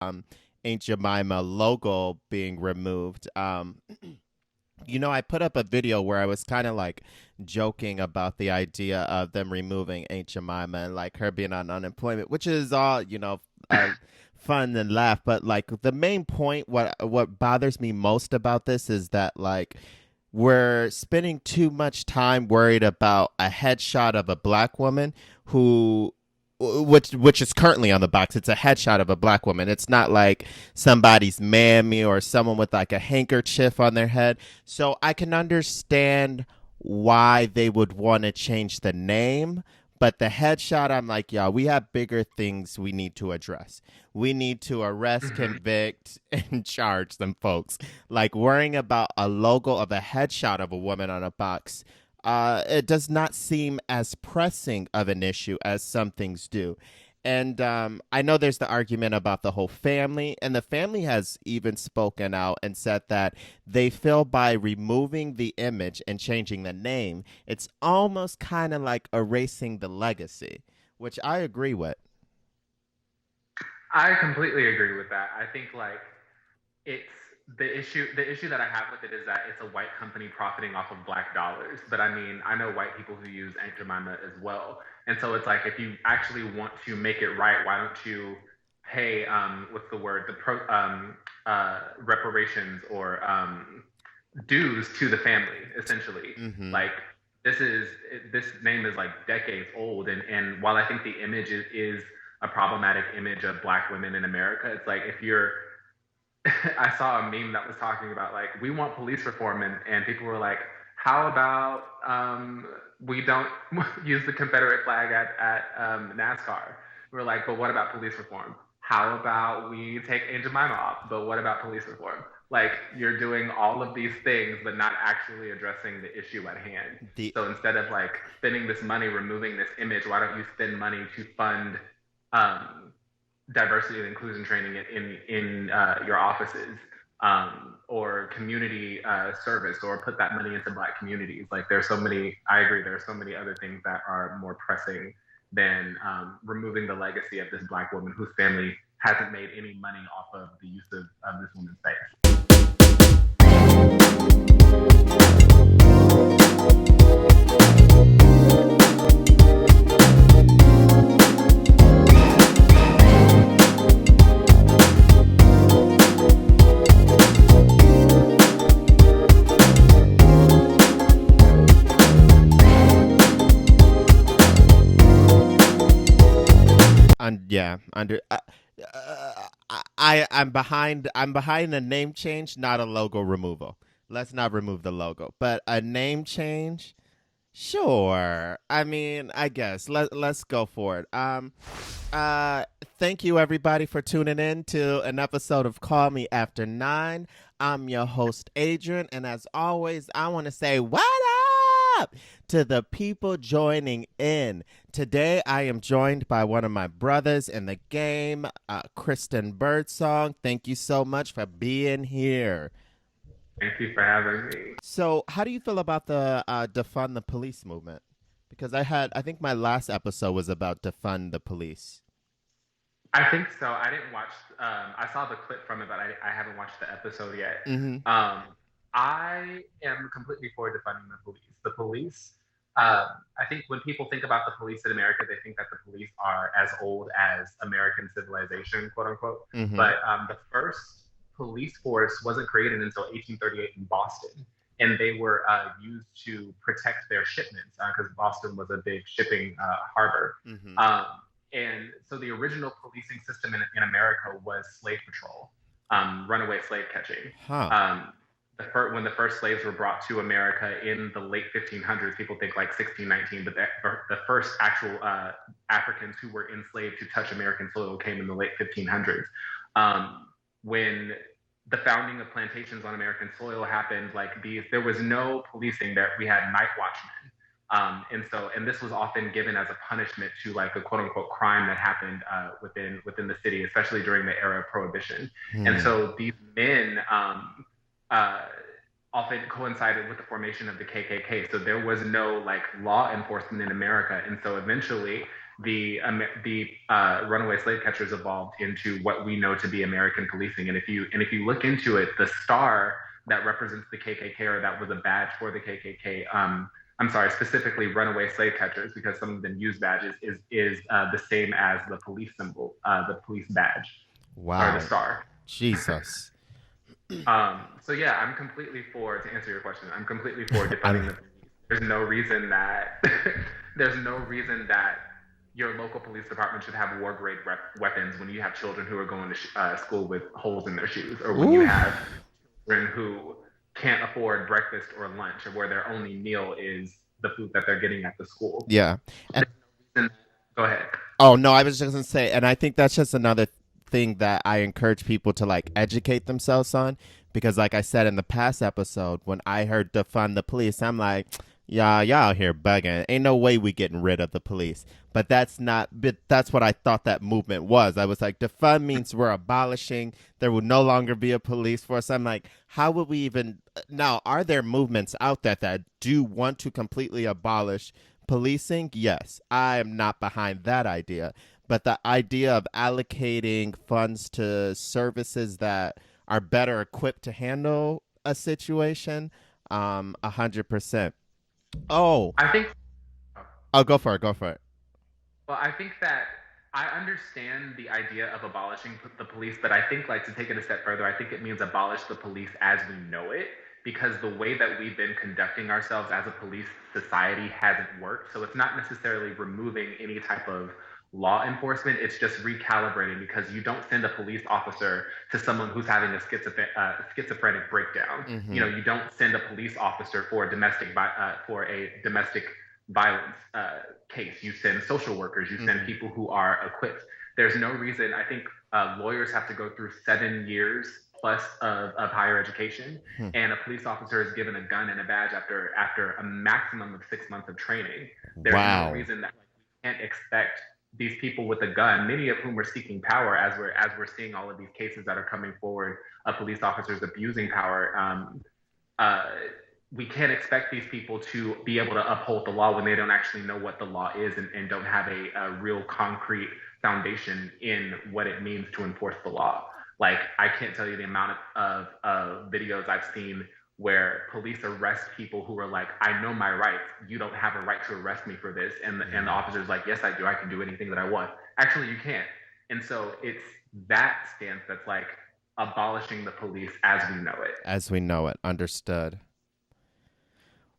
Aunt Jemima logo being removed. I put up a video where I was kind of like joking about the idea of them removing Aunt Jemima and like her being on unemployment, which is all, fun and laugh. But like the main point, what bothers me most about this is that like we're spending too much time worried about a headshot of a black woman who which is currently on the box. It's a headshot of a black woman. It's not like somebody's mammy or someone with like a handkerchief on their head. So I can understand why they would want to change the name, but the headshot, I'm like, y'all, we have bigger things we need to address. We need to arrest, Mhm. convict, and charge them folks. Like worrying about a logo of a headshot of a woman on a box, it does not seem as pressing of an issue as some things do. And I know there's the argument about the whole family, and the family has even spoken out and said that they feel by removing the image and changing the name, it's almost kind of like erasing the legacy, which I agree with. I completely agree with that. I think like it's the issue that I have with it is that it's a white company profiting off of black dollars. But I mean, I know white people who use Aunt Jemima as well. And so it's like if you actually want to make it right, why don't you pay what's the word? Reparations or dues to the family, essentially. Mm-hmm. Like this name is like decades old, and while I think the image is a problematic image of black women in America, it's like if you're I saw a meme that was talking about like we want police reform, and people were like, how about we don't use the Confederate flag at NASCAR? We're like, but what about police reform? How about we take Aunt Jemima off? But what about police reform? Like you're doing all of these things, but not actually addressing the issue at hand. The So instead of like spending this money removing this image, why don't you spend money to fund um, diversity and inclusion training in your offices, or community service, or put that money into black communities. Like there's so many, I agree, there are so many other things that are more pressing than removing the legacy of this black woman whose family hasn't made any money off of the use of this woman's face. yeah, under I'm behind. I'm behind a name change, not a logo removal. Let's not remove the logo, but a name change. Sure. I mean, I guess let's go for it. Uh Thank you everybody for tuning in to an episode of Call Me After 9. I'm your host Adrian, and as always, I want to say what up to the people joining in. Today I am joined by one of my brothers in the game, Christin Byrdsong. Thank you so much for being here. Thank you for having me. So, how do you feel about the defund the police movement? Because I think my last episode was about defund the police. I think so. I didn't watch. I saw the clip from it, but I haven't watched the episode yet. Mm-hmm. Um, I am completely for defunding the police. The police. Um, I think when people think about the police in America, they think that the police are as old as American civilization, quote unquote. Mm-hmm. But the first police force wasn't created until 1838 in Boston, and they were used to protect their shipments because Boston was a big shipping harbor. Mm-hmm. Um, and so the original policing system in America was slave patrol, runaway slave catching. Huh. Um, when the first slaves were brought to America in the late 1500s, people think like 1619, but the first actual Africans who were enslaved to touch American soil came in the late 1500s. When the founding of plantations on American soil happened, like there was no policing there. We had night watchmen. And this was often given as a punishment to like a quote unquote crime that happened within the city, especially during the era of prohibition. And Hmm. so these men uh, often coincided with the formation of the KKK. So there was no like law enforcement in America, and so eventually the runaway slave catchers evolved into what we know to be American policing. And if you look into it, the star that represents the KKK, or that was a badge for the KKK. I'm sorry, specifically runaway slave catchers, because some of them use badges, is the same as the police symbol, the police badge, or the Wow. star. Jesus. So yeah, I'm completely for, to answer your question, I'm completely for I defunding the police. There's no reason that there's no reason that your local police department should have war grade weapons when you have children who are going to school with holes in their shoes, or when you Ooh. have children who can't afford breakfast or lunch, or where their only meal is the food that they're getting at the school. Yeah. And There's no reason. Go ahead. oh no, I was just gonna say, and I think that's just another thing that I encourage people to like educate themselves on, because like I said in the past episode, when I heard defund the police, I'm like, y'all out here bugging. Ain't no way we getting rid of the police. But that's what I thought that movement was. I was like, defund means we're abolishing. There will no longer be a police force. I'm like, how would we even now? Are there movements out there that do want to completely abolish policing? Yes, I am not behind that idea. But the idea of allocating funds to services that are better equipped to handle a situation, 100%. Oh, I think I'll go for it. Go for it. Well, I think that I understand the idea of abolishing the police, but I think, like, to take it a step further, I think it means abolish the police as we know it, because the way that we've been conducting ourselves as a police society hasn't worked. So it's not necessarily removing any type of law enforcement, it's just recalibrating, because you don't send a police officer to someone who's having a schizophrenic breakdown. Mm-hmm. You don't send a police officer for for a domestic violence case. You send social workers, you send Mm-hmm. people who are equipped. There's no reason, I think lawyers have to go through 7 years plus of higher education, Hmm. and a police officer is given a gun and a badge after a maximum of 6 months of training. There's no Wow. reason that, like, we can't expect these people with a gun, many of whom are seeking power, as we're seeing all of these cases that are coming forward of police officers abusing power. Uh, we can't expect these people to be able to uphold the law when they don't actually know what the law is, and don't have a real concrete foundation in what it means to enforce the law. Like, I can't tell you the amount of videos I've seen where police arrest people who are like, I know my rights. You don't have a right to arrest me for this. And the officer's like, yes, I do. I can do anything that I want. Actually, you can't. And so it's that stance that's like abolishing the police as we know it. As we know it. Understood.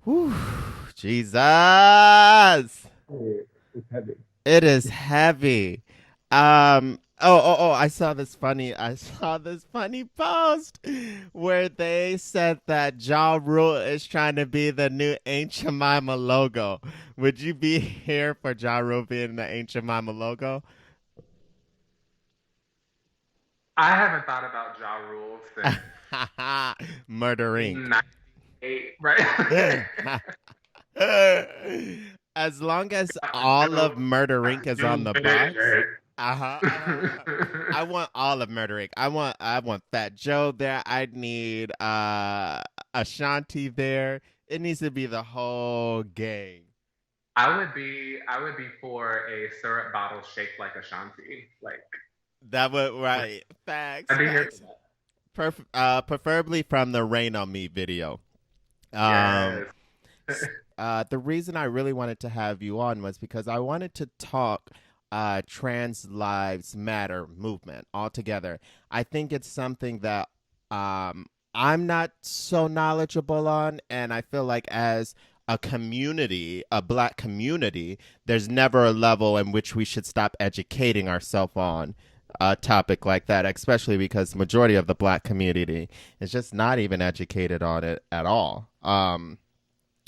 Whew. Jesus. It's heavy. It is heavy. Oh, I saw this funny post where they said that Ja Rule is trying to be the new Aunt Jemima logo. Would you be here for Ja Rule being the Aunt Jemima logo? I haven't thought about Ja Rule since Murder Inc. 98, right? As long as all of Murder Inc. is on You the did it, box. Jared. I want all of Murder Inc. I want Fat Joe there. I need Ashanti there. It needs to be the whole gang. I would be for a syrup bottle shaped like Ashanti. Like, That would right. Facts, I'd be here for facts. that. Preferably from the Rain on Me video. Um, Yes. the reason I really wanted to have you on was because I wanted to talk trans lives matter movement altogether. I think it's something that I'm not so knowledgeable on, and I feel like as a community, a black community, there's never a level in which we should stop educating ourselves on a topic like that, especially because the majority of the black community is just not even educated on it at all.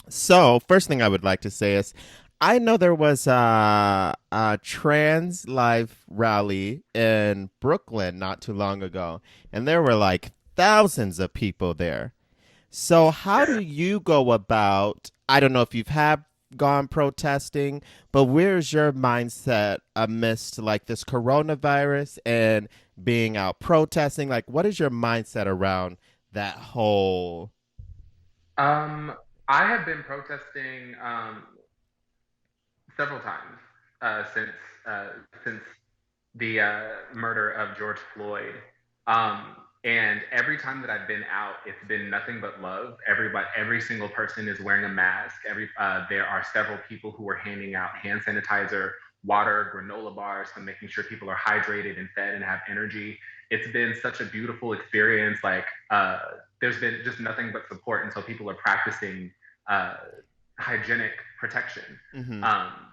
So, first thing I would like to say is I know there was a trans life rally in Brooklyn not too long ago, and there were like thousands of people there. So, how do you go about? I don't know if you've had gone protesting, but where's your mindset amidst like this coronavirus and being out protesting? Like, what is your mindset around that whole? Um, I have been protesting several times. since uh, since the murder of George Floyd. Um, and every time that I've been out, it's been nothing but love. Every single person is wearing a mask. There are several people who are handing out hand sanitizer, water, granola bars, so making sure people are hydrated and fed and have energy. It's been such a beautiful experience. There's been just nothing but support, and so people are practicing uh, hygienic protection. Mm-hmm.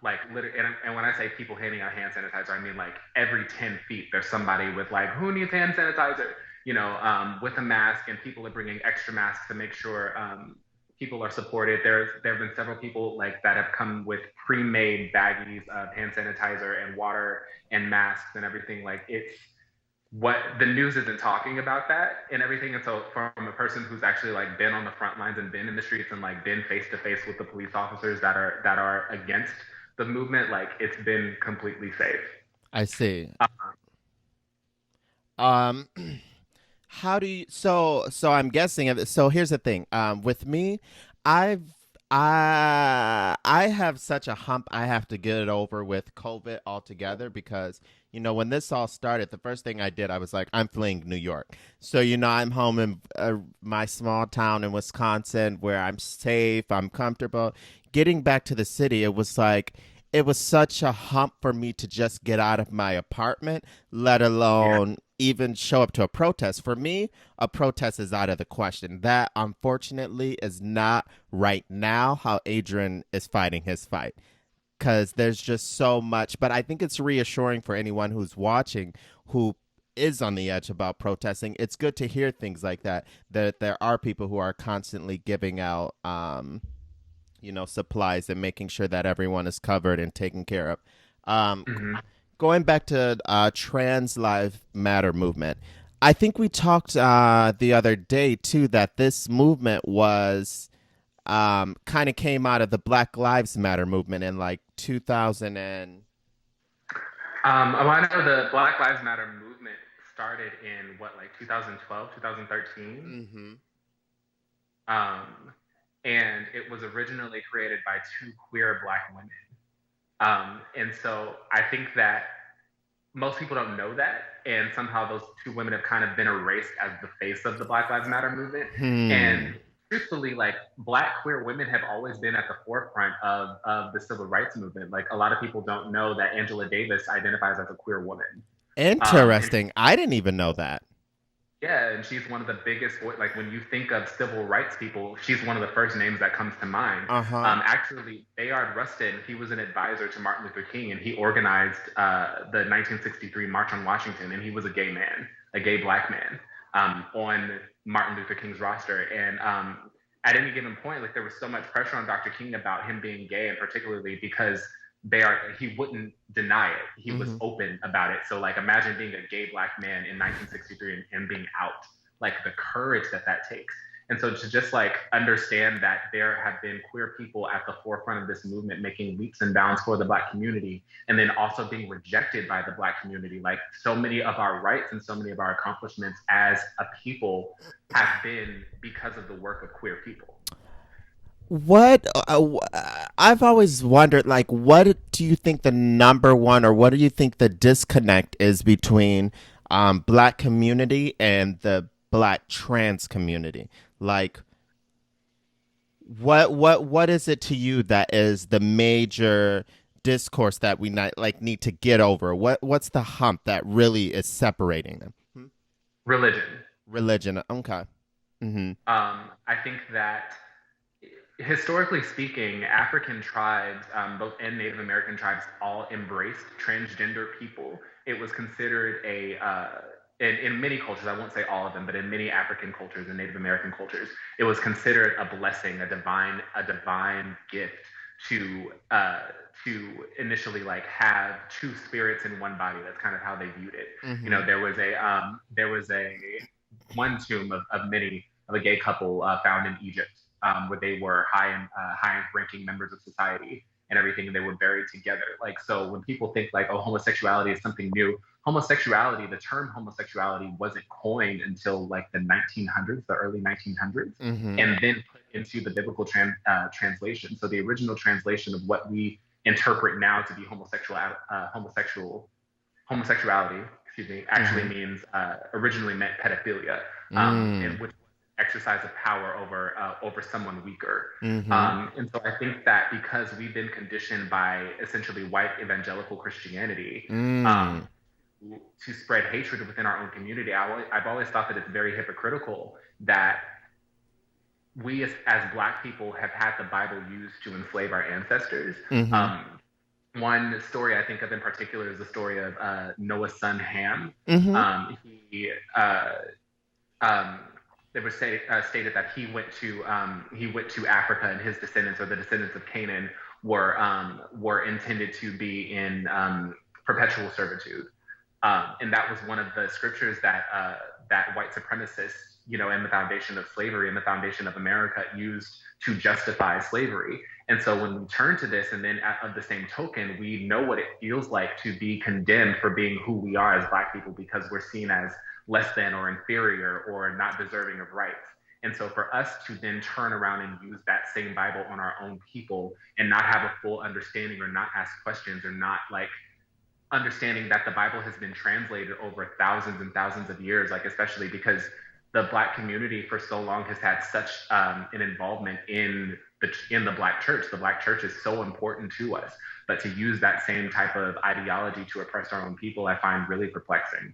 Like literally, and when I say people handing out hand sanitizer, I mean like every 10 feet there's somebody with like, who needs hand sanitizer? With a mask, and people are bringing extra masks to make sure people are supported. There have been several people like that have come with pre-made baggies of hand sanitizer and water and masks and everything. Like it's what the news isn't talking about that and everything. And so from a person who's actually like been on the front lines and been in the streets and like been face to face with the police officers that are against the movement, like it's been completely safe. I see. Uh, Um, how do you? So I'm guessing. So here's the thing. With me, I've I have such a hump I have to get it over with COVID altogether because when this all started, the first thing I did I was like I'm fleeing New York. So I'm home in my small town in Wisconsin where I'm safe, I'm comfortable. Getting back to the city, it was such a hump for me to just get out of my apartment, let yeah. alone even show up to a protest. For me, a protest is out of the question. That, unfortunately, is not right now how Adrian is fighting his fight. Because there's just so much. But I think it's reassuring for anyone who's watching who is on the edge about protesting. It's good to hear things like that, that there are people who are constantly giving out supplies and making sure that everyone is covered and taken care of. Um, Hmm. Going back to trans lives matter movement, I think we talked the other day too that this movement was kind of came out of the Black Lives Matter movement in like 2000 and Well, I know the Black Lives Matter movement started in what, like 2012, 2013. mm-hmm. Um, and it was originally created by two queer Black women. And so I think that most people don't know that. And somehow those two women have kind of been erased as the face of the Black Lives Matter movement. And Hmm. truthfully, like Black queer women have always been at the forefront of the civil rights movement. Like a lot of people don't know that Angela Davis identifies as a queer woman. And Interesting. I didn't even know that. yeah, and she's one of the biggest, like when you think of civil rights people, she's one of the first names that comes to mind. Uh-huh. Actually, Bayard Rustin, he was an advisor to Martin Luther King, and he organized the 1963 March on Washington, and he was a gay man, a gay Black man, on Martin Luther King's roster. And at any given point, like there was so much pressure on Dr. King about him being gay, and particularly because he wouldn't deny it. He was Mm-hmm. open about it. So like imagine being a gay Black man in 1963 and being out, like the courage that that takes. And so to just like understand that there have been queer people at the forefront of this movement making leaps and bounds for the Black community, and then also being rejected by the Black community. Like so many of our rights and so many of our accomplishments as a people have been because of the work of queer people. What I've always wondered, like, what do you think the number one, or what do you think the disconnect is between Black community and the Black trans community? Like, what is it to you that is the major discourse that we not, like need to get over? What's the hump that really is separating them? Hmm? Religion. Religion. Okay. Mm-hmm. I think that historically speaking, African tribes, both and Native American tribes, all embraced transgender people. It was considered in many cultures, I won't say all of them, but in many African cultures and Native American cultures, it was considered a blessing, a divine gift to uh, to initially like have two spirits in one body. That's kind of how they viewed it. Mm-hmm. There was a one tomb of many of a gay couple found in Egypt, where they were high ranking members of society and everything, and they were buried together. Like so, when people think like, oh, homosexuality is something new, homosexuality, the term homosexuality wasn't coined until like the 1900s, the early 1900s, Mm-hmm. and then put into the biblical translation. So the original translation of what we interpret now to be homosexuality, actually Mm-hmm. means originally meant pedophilia, in Mm. which exercise of power over someone weaker. Mm-hmm. And so I think that because we've been conditioned by essentially white evangelical Christianity, um, Mm. to spread hatred within our own community, I've always thought that it's very hypocritical that we as Black people have had the Bible used to enslave our ancestors. Mm-hmm. Um, one story I think of in particular is the story of Noah's son Ham. Mm-hmm. He um, it was stated that he went to Africa, and his descendants, or the descendants of Canaan, were intended to be in perpetual servitude. And that was one of the scriptures that that white supremacists, and the foundation of slavery and the foundation of America used to justify slavery. And so when we turn to this, and then of the same token, we know what it feels like to be condemned for being who we are as Black people because we're seen as less than or inferior or not deserving of rights. And so for us to then turn around and use that same Bible on our own people and not have a full understanding or not ask questions or not like understanding that the Bible has been translated over thousands and thousands of years, like especially because the Black community for so long has had such an involvement in the Black church. The Black church is so important to us, but to use that same type of ideology to oppress our own people, I find really perplexing.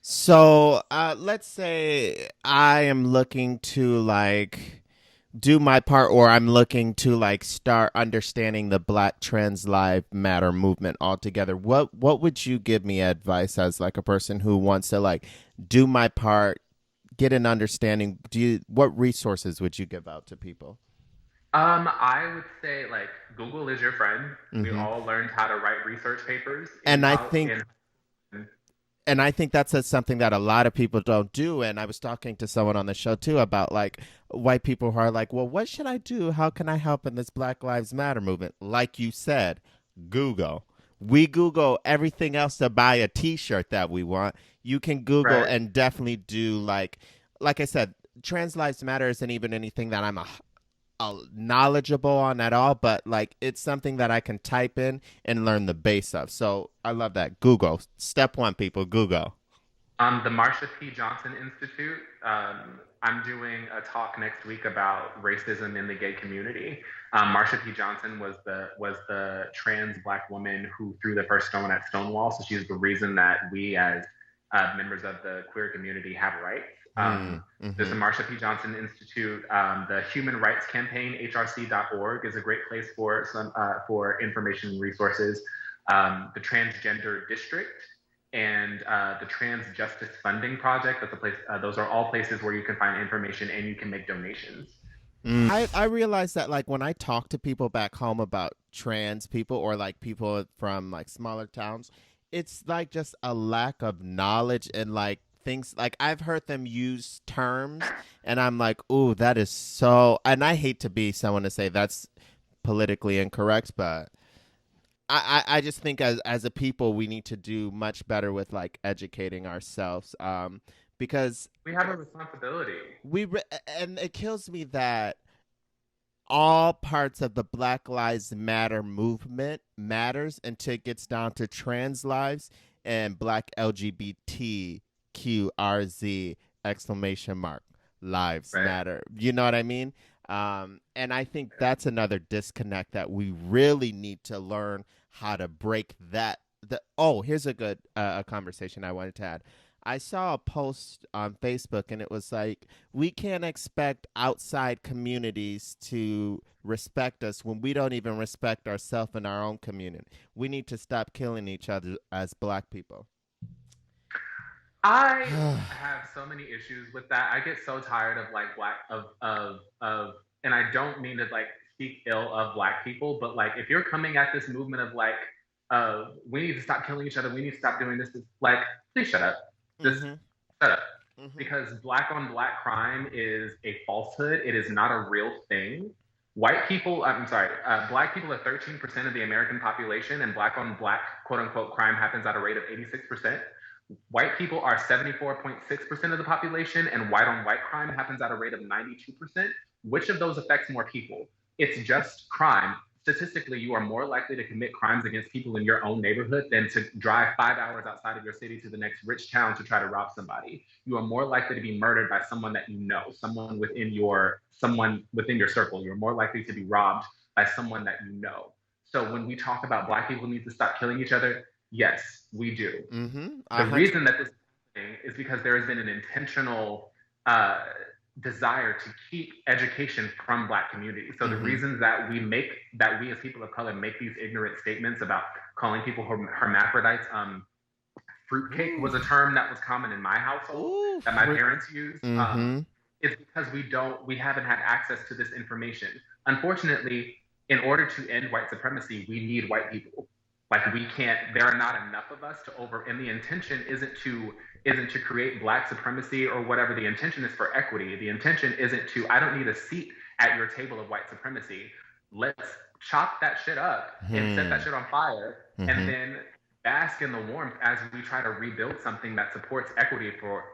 So, let's say I am looking to like do my part, or I'm looking to like start understanding the Black Trans Lives Matter movement altogether. What would you give me advice as like a person who wants to like do my part, get an understanding? What resources would you give out to people? I would say like Google is your friend. We Mm-hmm. all learned how to write research papers And I think in that's something that a lot of people don't do. And I was talking to someone on the show too about like white people who are like, well, what should I do? How can I help in this Black Lives Matter movement? Like you said, Google. We Google everything else to buy a T-shirt that we want. You can Google right. and definitely do like I said, Trans Lives Matter isn't even anything that I'm knowledgeable on at all, but like it's something that I can type in and learn the base of. So I love that. Google. Step one, people, Google. The Marsha P. Johnson Institute. I'm doing a talk next week about racism in the gay community. Marsha P. Johnson was the trans Black woman who threw the first stone at Stonewall. So she's the reason that we as members of the queer community have rights. Mm, There's the mm-hmm. Marsha P. Johnson Institute. The Human Rights Campaign, hrc.org, is a great place for information and resources. The Transgender District and the Trans Justice Funding Project. That's a place. Those are all places where you can find information and you can make donations. I realize that like when I talk to people back home about trans people or like people from like smaller towns, it's like just a lack of knowledge and like things like I've heard them use terms and I'm like, ooh, that is so, and I hate to be someone to say that's politically incorrect, but I just think as a people we need to do much better with like educating ourselves because We have a responsibility. and it kills me that all parts of the Black Lives Matter movement matters until it gets down to trans lives and Black LGBTQRZ exclamation mark lives Right. matter. You know what I mean? And I think that's another disconnect that we really need to learn how to break that. Here's a good conversation I wanted to add. I saw a post on Facebook and it was like, we can't expect outside communities to respect us when we don't even respect ourselves in our own community. We need to stop killing each other as Black people. I have so many issues with that. I get so tired of like black of, and I don't mean to like speak ill of Black people, but like if you're coming at this movement of like, we need to stop killing each other, we need to stop doing this, like, please shut up. Just Mm-hmm. shut up. Mm-hmm. Because Black on Black crime is a falsehood. It is not a real thing. White people, I'm sorry, Black people are 13% of the American population, and Black on Black quote unquote crime happens at a rate of 86%. White people are 74.6% of the population, and white on white crime happens at a rate of 92%. Which of those affects more people? It's just crime. statistically, you are more likely to commit crimes against people in your own neighborhood than to drive 5 hours outside of your city to the next rich town to try to rob somebody. You are more likely to be murdered by someone that you know, someone within your circle. You're more likely to be robbed by someone that you know. So when we talk about Black people need to stop killing each other, yes, we do. Mm-hmm. The 100. reason that this is happening is because there has been an intentional uh, desire to keep education from Black communities. So the Mm-hmm. reasons that we as people of color make these ignorant statements about calling people hermaphrodites. Fruitcake Ooh. was a term that was common in my household Ooh. that my Freak. parents used. Mm-hmm. It's because we haven't had access to this information. Unfortunately, in order to end white supremacy, we need white people. Like we can't. There are not enough of us to over. And the intention isn't to create Black supremacy or whatever. The intention is for equity. The intention isn't to. I don't need a seat at your table of white supremacy. Let's chop that shit up and set that Hmm. shit on fire, and Mm-hmm. then bask in the warmth as we try to rebuild something that supports equity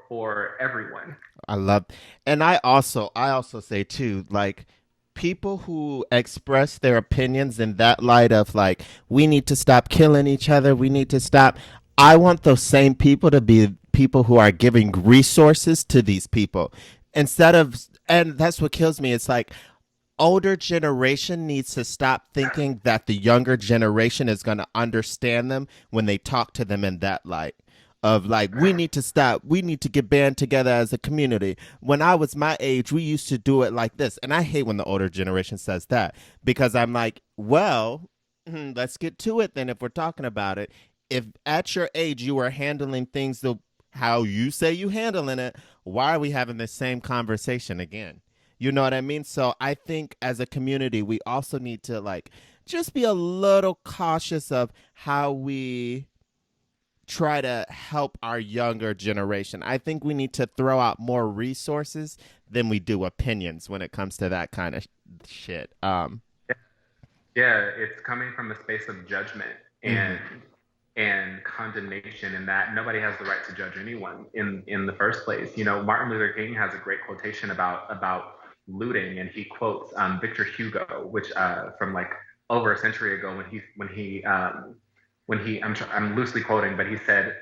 for everyone. I love, and I also say too, like people who express their opinions in that light of like we need to stop killing each other, we need to stop. I want those same people to be people who are giving resources to these people instead of, and that's what kills me. It's like older generation needs to stop thinking that the younger generation is going to understand them when they talk to them in that light of like we need to stop, we need to get band together as a community. When I was my age we used to do it like this, and I hate when the older generation says that because I'm like, well, let's get to it then. If we're talking about it, if at your age you are handling things the how you say you handling it, why are we having the same conversation again? You know what I mean? So I think as a community, we also need to like just be a little cautious of how we try to help our younger generation. I think we need to throw out more resources than we do opinions when it comes to that kind of shit. Yeah, it's coming from a space of judgment Mm-hmm. and condemnation, and that nobody has the right to judge anyone in the first place. You know, Martin Luther King has a great quotation about looting, and he quotes Victor Hugo, which from like over a century ago I'm loosely quoting, but he said,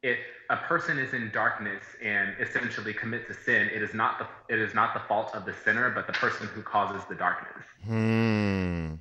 if a person is in darkness and essentially commits a sin, it is not the fault of the sinner, but the person who causes the darkness. Hmm.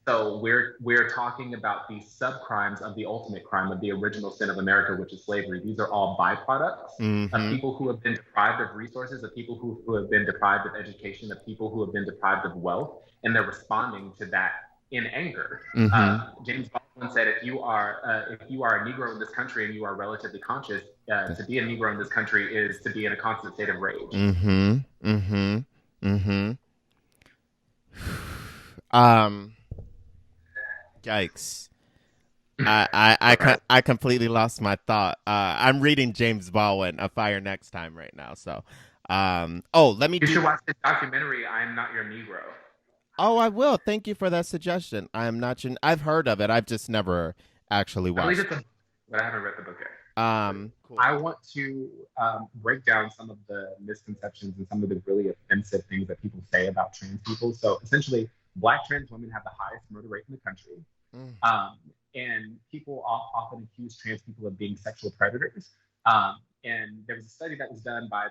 So we're talking about the subcrimes of the ultimate crime of the original sin of America, which is slavery. These are all byproducts of Mm-hmm. people who have been deprived of resources, of people who have been deprived of education, of people who have been deprived of wealth, and they're responding to that in anger. Mm-hmm. James Baldwin said, if you are a Negro in this country and you are relatively conscious, to be a Negro in this country is to be in a constant state of rage. Mm-hmm. Mm-hmm. Mm-hmm. Um. Yikes. Okay. I completely lost my thought. I'm reading James Baldwin, A Fire Next Time right now. So, oh, let me You do. should watch the documentary, I Am Not Your Negro. Oh, I will. Thank you for that suggestion. I am not. I've heard of it. I've just never actually I believe watched. it's a, but I haven't read the book yet. Cool. I want to break down some of the misconceptions and some of the really offensive things that people say about trans people. So essentially, Black trans women have the highest murder rate in the country. Mm. Um, and people often accuse trans people of being sexual predators. And there was a study that was done by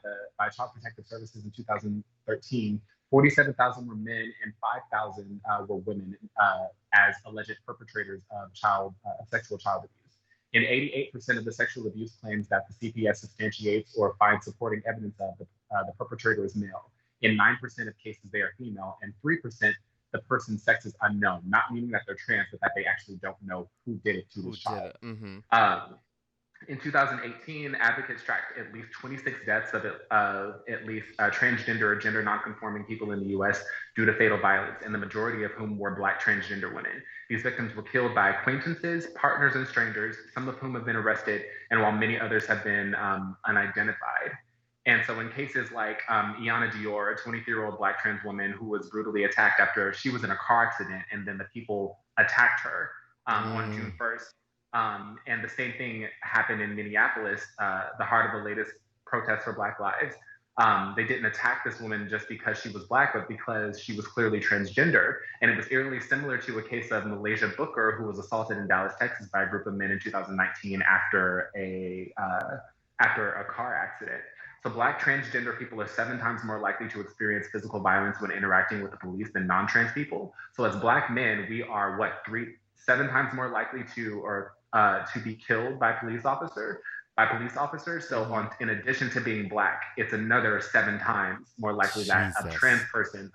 Child Protective Services in 2013. 47,000 were men and 5,000 were women as alleged perpetrators of sexual child abuse. In 88% of the sexual abuse claims that the CPS substantiates or finds supporting evidence of, the perpetrator is male. In 9% of cases, they are female, and 3% the person's sex is unknown, not meaning that they're trans, but that they actually don't know who did it to Who this did child. it? Mm-hmm. In 2018, advocates tracked at least 26 deaths of at least transgender or gender nonconforming people in the US due to fatal violence, and the majority of whom were Black transgender women. These victims were killed by acquaintances, partners, and strangers, some of whom have been arrested, and while many others have been unidentified. And so, in cases like Iana Dior, a 23-year-old Black trans woman who was brutally attacked after she was in a car accident, and then the people attacked her on Mm. June 1st. And the same thing happened in Minneapolis, the heart of the latest protests for Black Lives. They didn't attack this woman just because she was black, but because she was clearly transgender. And it was eerily similar to a case of Malaysia Booker, who was assaulted in Dallas, Texas, by a group of men in 2019 after a car accident. So black transgender people are 7 times more likely to experience physical violence when interacting with the police than non-trans people. So as black men, we are what 7 times more likely to be killed by police officers. So Mm-hmm. in addition to being black, it's another 7 times more likely that Jesus.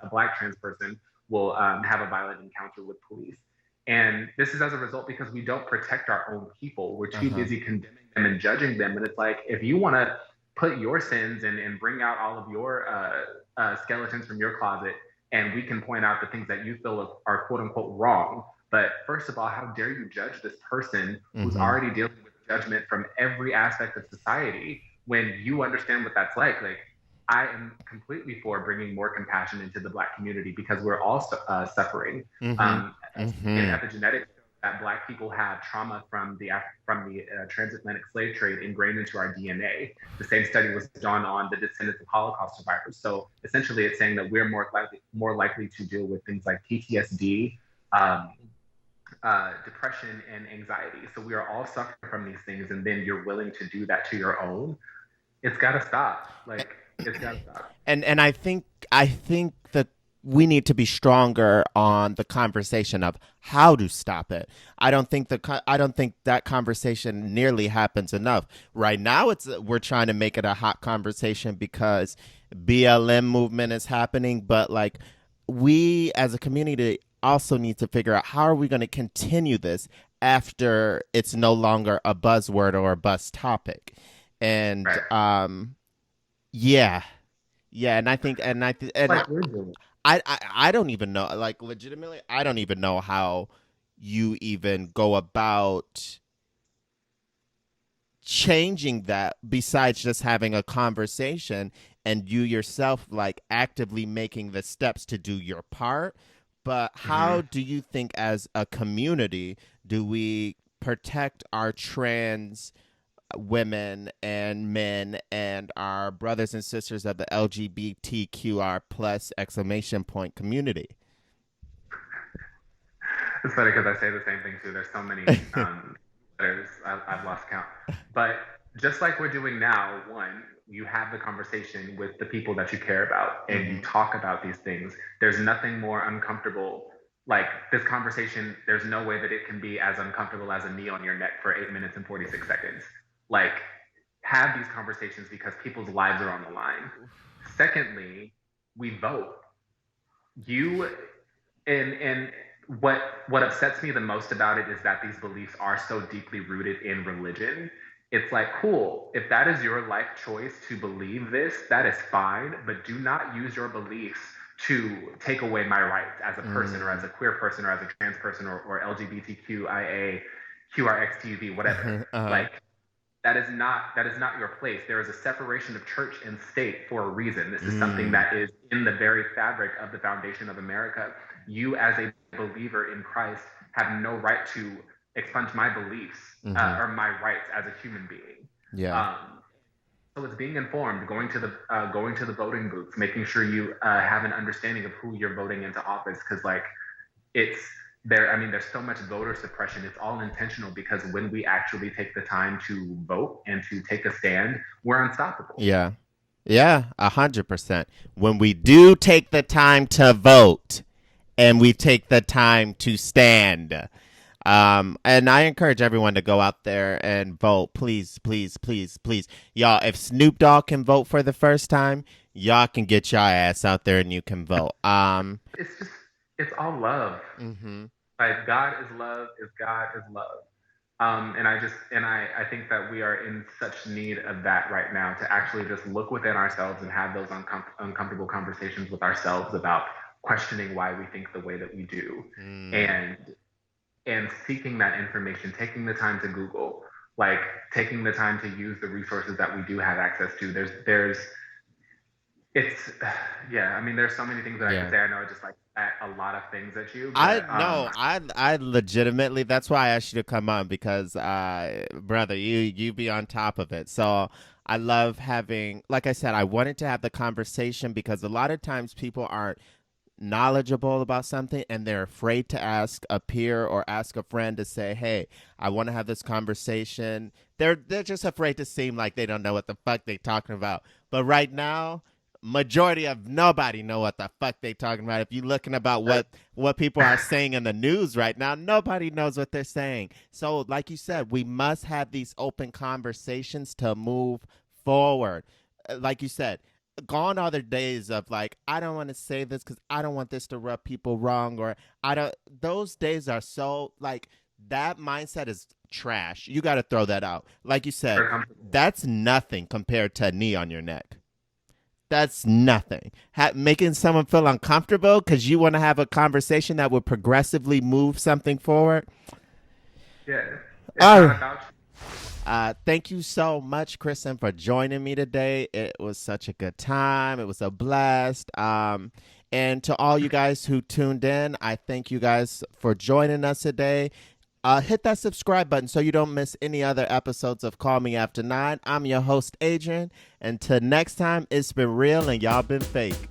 a black trans person, will have a violent encounter with police. And this is as a result because we don't protect our own people. We're too Uh-huh. busy condemning them and judging them. And it's like, if you want to put your sins and bring out all of your skeletons from your closet, and we can point out the things that you feel are quote unquote wrong. But first of all, how dare you judge this person who's Mm-hmm. already dealing with judgment from every aspect of society when you understand what that's like? Like, I am completely for bringing more compassion into the Black community because we're all suffering. Mm-hmm. Um, in Mm-hmm. epigenetics, that Black people have trauma from the transatlantic slave trade ingrained into our DNA. The same study was done on the descendants of Holocaust survivors. So essentially, it's saying that we're more likely to deal with things like PTSD, um, depression, and anxiety. So we are all suffering from these things, and then you're willing to do that to your own. It's got to stop. Like, it's got to stop. And I think that we need to be stronger on the conversation of how to stop it. I don't think that conversation nearly happens enough. Right now we're trying to make it a hot conversation because BLM movement is happening, but like we as a community also need to figure out how are we going to continue this after it's no longer a buzzword or a buzz topic. And Right. yeah, yeah, and I think, and Like we're doing. I don't even know, like legitimately, I don't even know how you even go about changing that besides just having a conversation and you yourself like actively making the steps to do your part. But Mm-hmm. how do you think as a community do we protect our trans women and men and our brothers and sisters of the LGBTQR plus exclamation point community? It's funny because I say the same thing too. There's so many letters, I've lost count. But just like we're doing now, one, you have the conversation with the people that you care about and you Mm-hmm. talk about these things. There's nothing more uncomfortable. Like this conversation, there's no way that it can be as uncomfortable as a knee on your neck for 8 minutes and 46 seconds. Like, have these conversations because people's lives are on the line. Secondly, we vote. You and what upsets me the most about it is that these beliefs are so deeply rooted in religion. It's like, cool, if that is your life choice to believe this, that is fine, but do not use your beliefs to take away my rights as a person or as Mm. a queer person or as a trans person or LGBTQIA, QRXTV, whatever. Uh-huh. Like, that is not your place. There is a separation of church and state for a reason. This is something Mm. that is in the very fabric of the foundation of America. You, as a believer in Christ, have no right to expunge my beliefs Mm-hmm. or my rights as a human being. Yeah. Um, so it's being informed, going to the voting booths, making sure you have an understanding of who you're voting into office, because like it's there. I mean, there's so much voter suppression. It's all intentional because when we actually take the time to vote and to take a stand, we're unstoppable. Yeah. Yeah, 100%. When we do take the time to vote and we take the time to stand. And I encourage everyone to go out there and vote. Please, please, please, please. Y'all, if Snoop Dogg can vote for the first time, y'all can get your ass out there and you can vote. It's just it's all love. Mm-hmm. Like God is love. Is God is love. And I think that we are in such need of that right now to actually just look within ourselves and have those uncomfortable conversations with ourselves about questioning why we think the way that we do, Mm. and seeking that information, taking the time to Google, like taking the time to use the resources that we do have access to. There's It's yeah. I mean, there's so many things that I could Yeah. say. I know I just like a lot of things at you, I but no, I legitimately, that's why I asked you to come on because brother, you be on top of it. So I love having, like I said, I wanted to have the conversation because a lot of times people aren't knowledgeable about something and they're afraid to ask a peer or ask a friend to say, "Hey, I want to have this conversation." They're just afraid to seem like they don't know what the fuck they talking about. But right now, majority of nobody know what the fuck they talking about. If you're looking about what people are saying in the news right now, nobody knows what they're saying. So, like you said, we must have these open conversations to move forward. Like you said, gone are the days of like, I don't want to say this because I don't want this to rub people wrong, or I don't. Those days are so like, that mindset is trash. You got to throw that out. Like you said, very comfortable. that's nothing compared to a knee on your neck. That's nothing. Making someone feel uncomfortable because you want to have a conversation that would progressively move something forward. Yeah, it's All not right. about Thank you so much, Kristen, for joining me today. It was such a good time. It was a blast. And to all you guys who tuned in, I thank you guys for joining us today. Hit that subscribe button so you don't miss any other episodes of Call Me After 9. I'm your host, Adrian. Until next time, it's been real and y'all been fake.